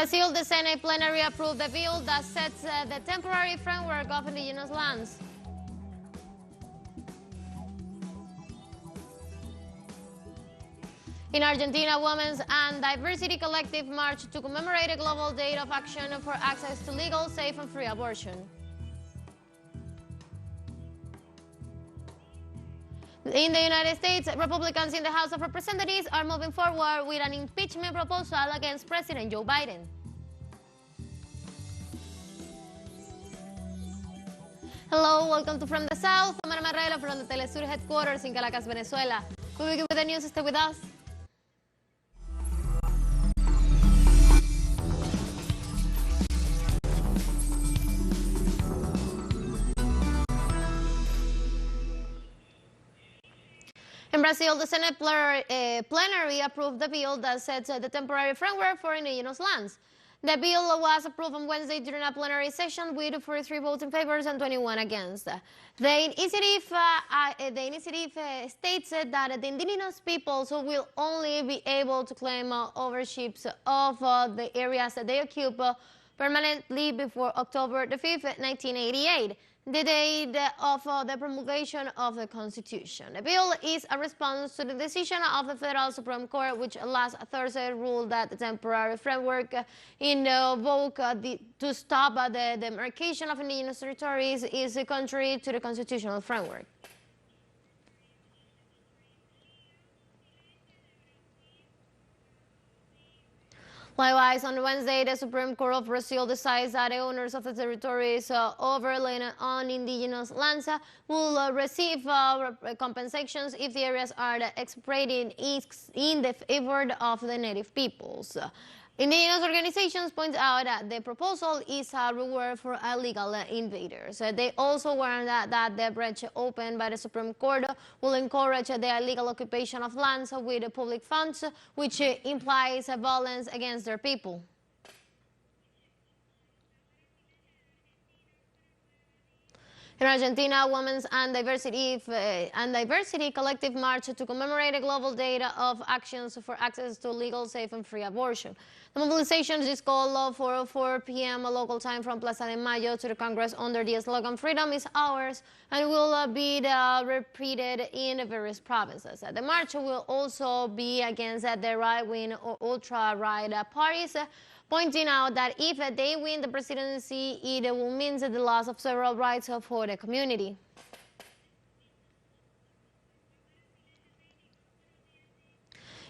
In Brazil, the Senate plenary approved the bill that sets the temporary framework of indigenous lands. In Argentina, Women's and Diversity Collective marched to commemorate a global day of action for access to legal, safe, and free abortion. In the United States, Republicans in the House of Representatives are moving forward with an impeachment proposal against President Joe Biden. Hello, welcome to From the South. I'm Ana Marrero from the teleSUR headquarters in Caracas, Venezuela. We begin with the news. Stay with us. In Brazil, the Senate plenary approved the bill that sets the temporary framework for indigenous lands. The bill was approved on Wednesday during a plenary session with 43 votes in favor and 21 against. The initiative states that the indigenous peoples will only be able to claim ownerships of the areas that they occupy permanently before October the 5th, 1988. The date of the promulgation of the Constitution. The bill is a response to the decision of the Federal Supreme Court, which last Thursday ruled that the temporary framework invoked to stop the demarcation of indigenous territories is contrary to the constitutional framework. Likewise, on Wednesday, the Supreme Court of Brazil decides that the owners of the territories overlain on indigenous lands will receive compensations if the areas are expropriated in the favor of the native peoples. Indigenous organizations point out that the proposal is a reward for illegal invaders. They also warn that the breach opened by the Supreme Court will encourage the illegal occupation of lands with public funds, which implies violence against their people. In Argentina, Women's and Diversity Collective marched to commemorate a global day of actions for access to legal, safe, and free abortion. The mobilization is called for 4 p.m. local time from Plaza de Mayo to the Congress under the slogan "Freedom is ours," and will be repeated in various provinces. The march will also be against the right-wing or ultra-right parties, pointing out that if they win the presidency, it will mean the loss of several rights for the community.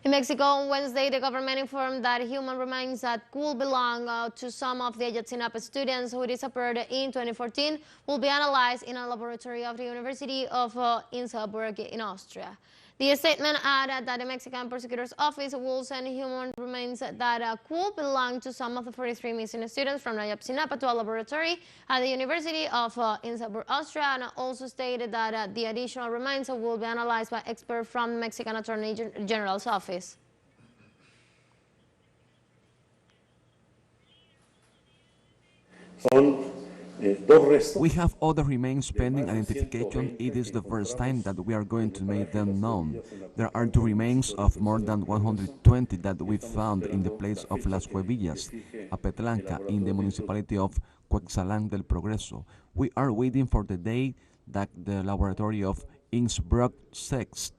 In Mexico, on Wednesday, the government informed that human remains that could belong to some of the Ayotzinapa students who disappeared in 2014 will be analyzed in a laboratory of the University of Innsbruck in Austria. The statement added that the Mexican prosecutor's office will send human remains that could belong to some of the 43 missing students from Ayotzinapa to a laboratory at the University of Innsbruck, Austria, and also stated that the additional remains will be analyzed by experts from the Mexican Attorney General's office. We have other remains pending identification. It is the first time that we are going to make them known. There are 2 remains of more than 120 that we found in the place of Las Huevillas, Apetlanca, in the municipality of Cuexalán del Progreso. We are waiting for the day that the laboratory of Innsbruck says.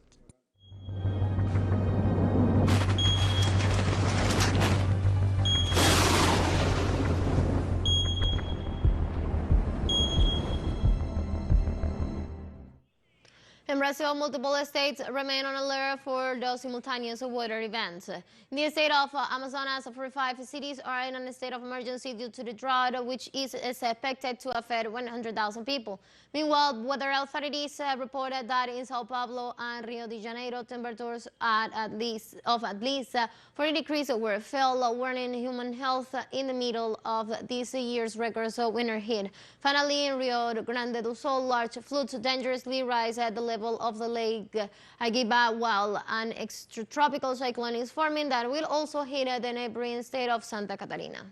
In Brazil, multiple states remain on alert for those simultaneous weather events. In the state of Amazonas, 45 cities are in a state of emergency due to the drought, which is expected to affect 100,000 people. Meanwhile, weather authorities reported that in Sao Paulo and Rio de Janeiro, temperatures at least 40 degrees were fell, warning human health in the middle of this year's record winter heat. Finally, in Rio Grande do Sul, large floods dangerously rise at the level of the lake Agiba, while an extratropical cyclone is forming that will also hit the neighboring state of Santa Catarina.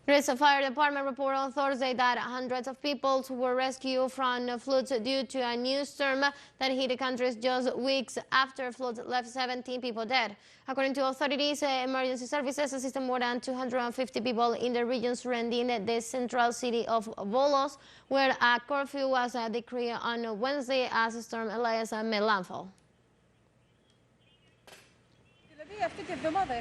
Greece Fire Department reported on Thursday that hundreds of people were rescued from floods due to a new storm that hit the country just weeks after floods left 17 people dead. According to authorities, emergency services assisted more than 250 people in the region surrounding the central city of Volos, where a curfew was decreed on Wednesday as Storm Elias made landfall.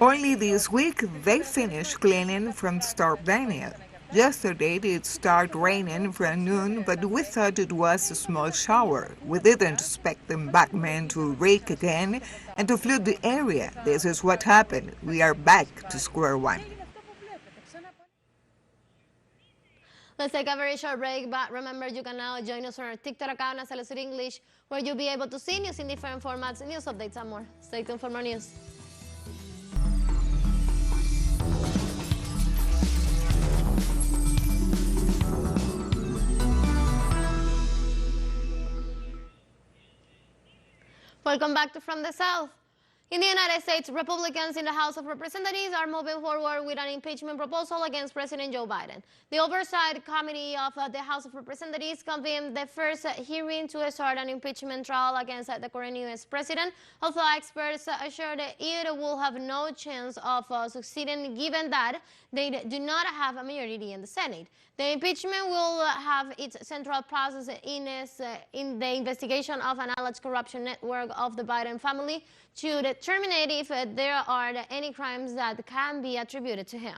Only this week, they finished cleaning from Storm Daniel. Yesterday, it started raining from noon, but we thought it was a small shower. We didn't expect the embankment to rake again and to flood the area. This is what happened. We are back to square one. Let's take a very short break, but remember you can now join us on our TikTok account as teleSUR English, where you'll be able to see news in different formats, news updates, and more. Stay tuned for more news. Welcome back to From the South. In the United States, Republicans in the House of Representatives are moving forward with an impeachment proposal against President Joe Biden. The Oversight Committee of the House of Representatives convened the first hearing to start an impeachment trial against the current U.S. president, although experts assured it will have no chance of succeeding given that they do not have a majority in the Senate. The impeachment will have its central process in the investigation of an alleged corruption network of the Biden family to determine if there are any crimes that can be attributed to him.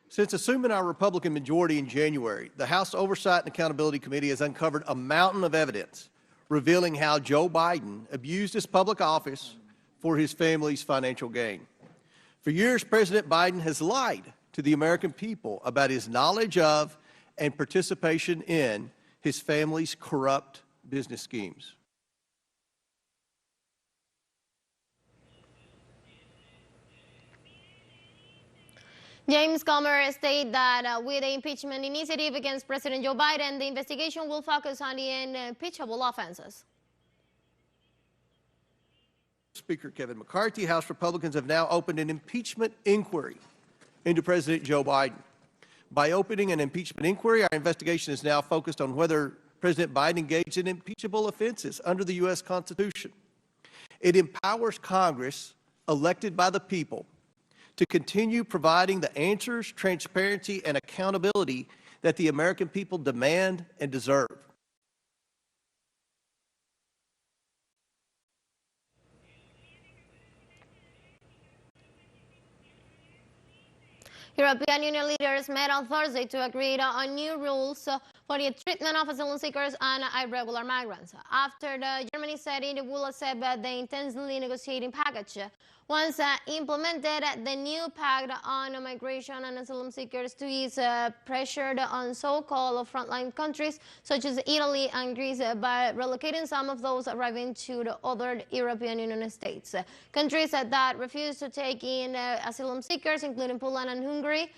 Since assuming our Republican majority in January, the House Oversight and Accountability Committee has uncovered a mountain of evidence revealing how Joe Biden abused his public office for his family's financial gain. For years, President Biden has lied to the American people about his knowledge of and participation in his family's corrupt business schemes. James Comer stated that with the impeachment initiative against President Joe Biden, the investigation will focus on the impeachable offenses. Speaker Kevin McCarthy, House Republicans have now opened an impeachment inquiry into President Joe Biden. By opening an impeachment inquiry, our investigation is now focused on whether President Biden engaged in impeachable offenses under the U.S. Constitution. It empowers Congress, elected by the people, to continue providing the answers, transparency, and accountability that the American people demand and deserve. European Union leaders met on Thursday to agree on new rules for the treatment of asylum seekers and irregular migrants, after Germany said it will accept the intensely negotiating package. Once implemented, the new pact on migration and asylum seekers to ease pressure on so-called frontline countries such as Italy and Greece by relocating some of those arriving to the other European Union states. Countries that refuse to take in asylum seekers, including Poland and Hungary,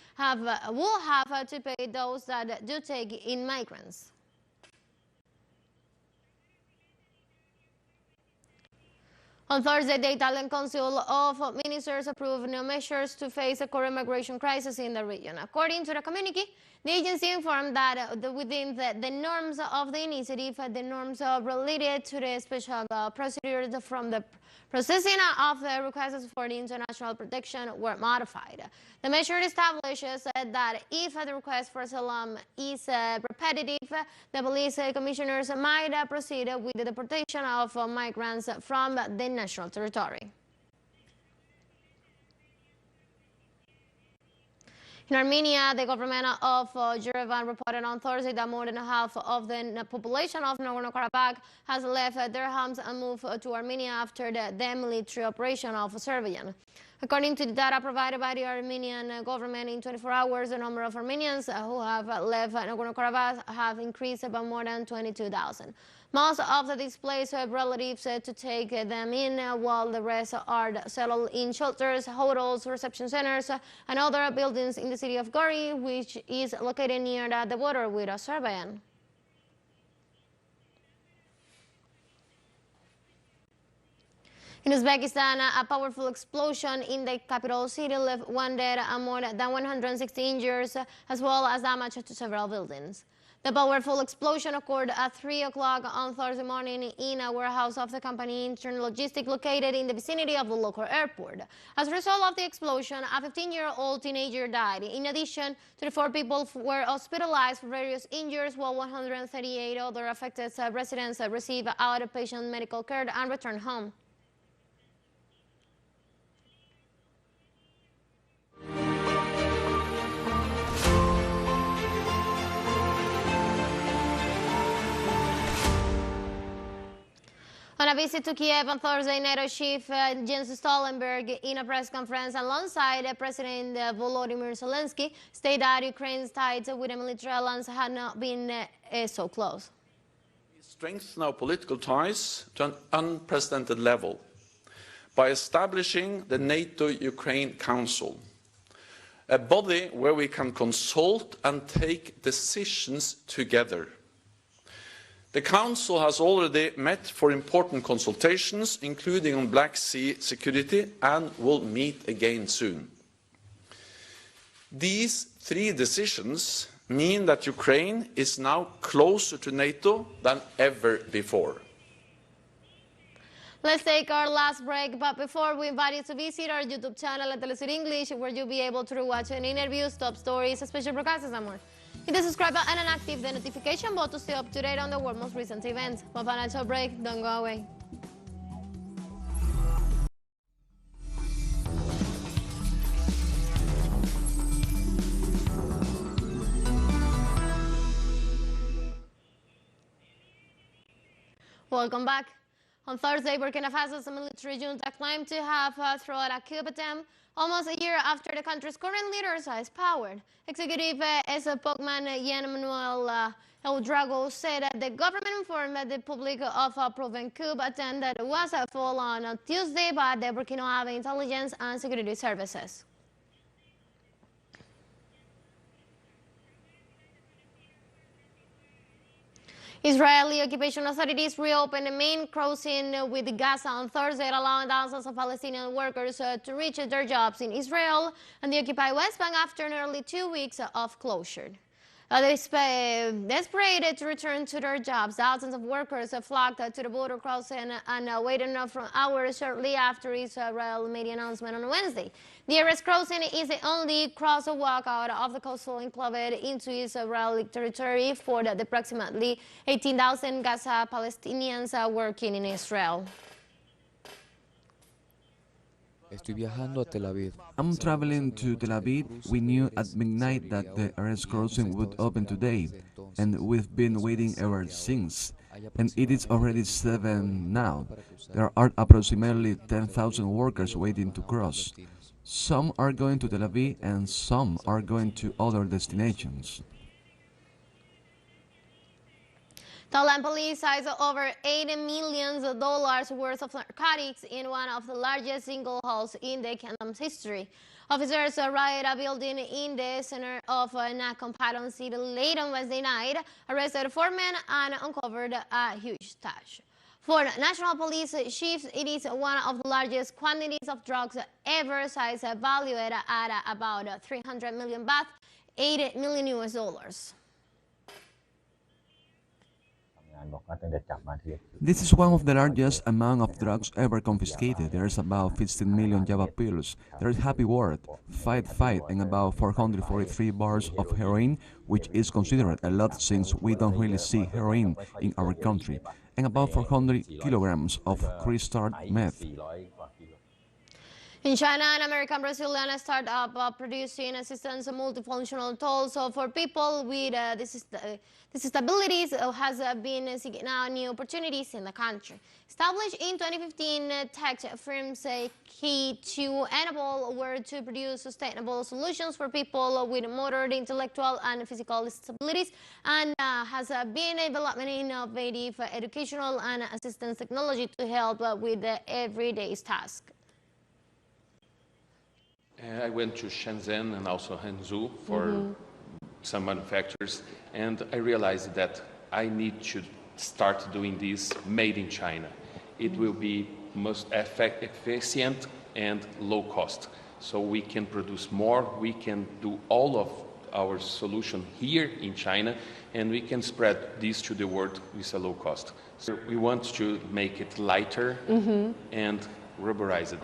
will have to pay those that do take in migrants. On Thursday, the Italian Council of Ministers approved new measures to face the current migration crisis in the region. According to the communique, the agency informed that within the norms of the initiative, the norms related to the special procedures from the processing of the requests for the international protection were modified. The measure establishes that if the request for asylum is repetitive, the police commissioners might proceed with the deportation of migrants from the national territory. In Armenia, the government of Yerevan reported on Thursday that more than half of the population of Nagorno-Karabakh has left their homes and moved to Armenia after the military operation of Azerbaijan. According to the data provided by the Armenian government, in 24 hours, the number of Armenians who have left Nagorno-Karabakh have increased by more than 22,000. Most of the displaced have relatives to take them in, while the rest are settled in shelters, hotels, reception centers, and other buildings in the city of Gori, which is located near the border with Azerbaijan. In Uzbekistan, a powerful explosion in the capital city left 1 dead and more than 160 injured, as well as damage to several buildings. The powerful explosion occurred at 3 o'clock on Thursday morning in a warehouse of the company Intern Logistics located in the vicinity of the local airport. As a result of the explosion, a 15-year-old teenager died. In addition, 24 people were hospitalized for various injuries, while 138 other affected residents received outpatient medical care and returned home. On a visit to Kiev on Thursday, NATO chief Jens Stoltenberg, in a press conference alongside President Volodymyr Zelensky, stated that Ukraine's ties with the military alliance had not been so close. We strengthen our political ties to an unprecedented level by establishing the NATO-Ukraine Council, a body where we can consult and take decisions together. The Council has already met for important consultations, including on Black Sea security, and will meet again soon. These three decisions mean that Ukraine is now closer to NATO than ever before. Let's take our last break, but before we invite you to visit our YouTube channel at teleSUR English, where you'll be able to watch an interviews, top stories, special broadcasts, and more. Hit the subscribe button and active the notification bell to stay up to date on the world's most recent events. One financial break, don't go away. Welcome back. On Thursday, Burkina Faso's military junta claimed to have thrown a coup attempt almost a year after the country's current leader seized power. Executive spokesman Jean-Emmanuel Ouedraogo said that the government informed the public of a proven coup attempt that was foiled on Tuesday by the Burkina Faso intelligence and security services. Israeli occupation authorities reopened the main crossing with Gaza on Thursday, allowing thousands of Palestinian workers to reach their jobs in Israel and the occupied West Bank after nearly 2 weeks of closure. Desperate to return to their jobs, thousands of workers flocked to the border crossing and waited for hours shortly after Israel made the announcement on Wednesday. The Erez crossing is the only crosswalk out of the coastal enclave into Israeli territory for the approximately 18,000 Gaza Palestinians working in Israel. I'm traveling to Tel Aviv. We knew at midnight that the Erez crossing would open today, and we've been waiting ever since. And it is already 7 now. There are approximately 10,000 workers waiting to cross. Some are going to Tel Aviv and some are going to other destinations. Thailand police seized over $80 million worth of narcotics in one of the largest single hauls in the kingdom's history. Officers arrived at a building in the center of Nakhon Pathom City late on Wednesday night, arrested 4 men and uncovered a huge stash. For national police chiefs, it is one of the largest quantities of drugs ever seized, valued at about 300 million baht, $8 million US. This is one of the largest amount of drugs ever confiscated. There's about 15 million Java pills. There's happy word, fight, and about 443 bars of heroin, which is considered a lot since we don't really see heroin in our country, and about 400 kilograms of crystal meth. In China, an American-Brazilian startup producing assistance multifunctional tools for people with disabilities has been seeking out new opportunities in the country. Established in 2015, tech firms key to enable work to produce sustainable solutions for people with motor, intellectual, and physical disabilities, and has been developing innovative educational and assistance technology to help with the everyday task. I went to Shenzhen and also Hangzhou for some manufacturers, and I realized that I need to start doing this made in China. It will be most efficient and low cost. So we can produce more, we can do all of our solution here in China, and we can spread this to the world with a low cost. So we want to make it lighter and rubberize it.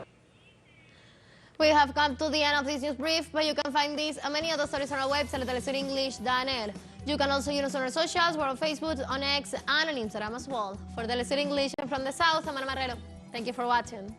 We have come to the end of this news brief, but you can find these and many other stories on our website at telesurenglish.net. You can also use us on our socials. We're on Facebook, on X, and on Instagram as well. For Telesur English from the South, I'm Ana Marrero. Thank you for watching.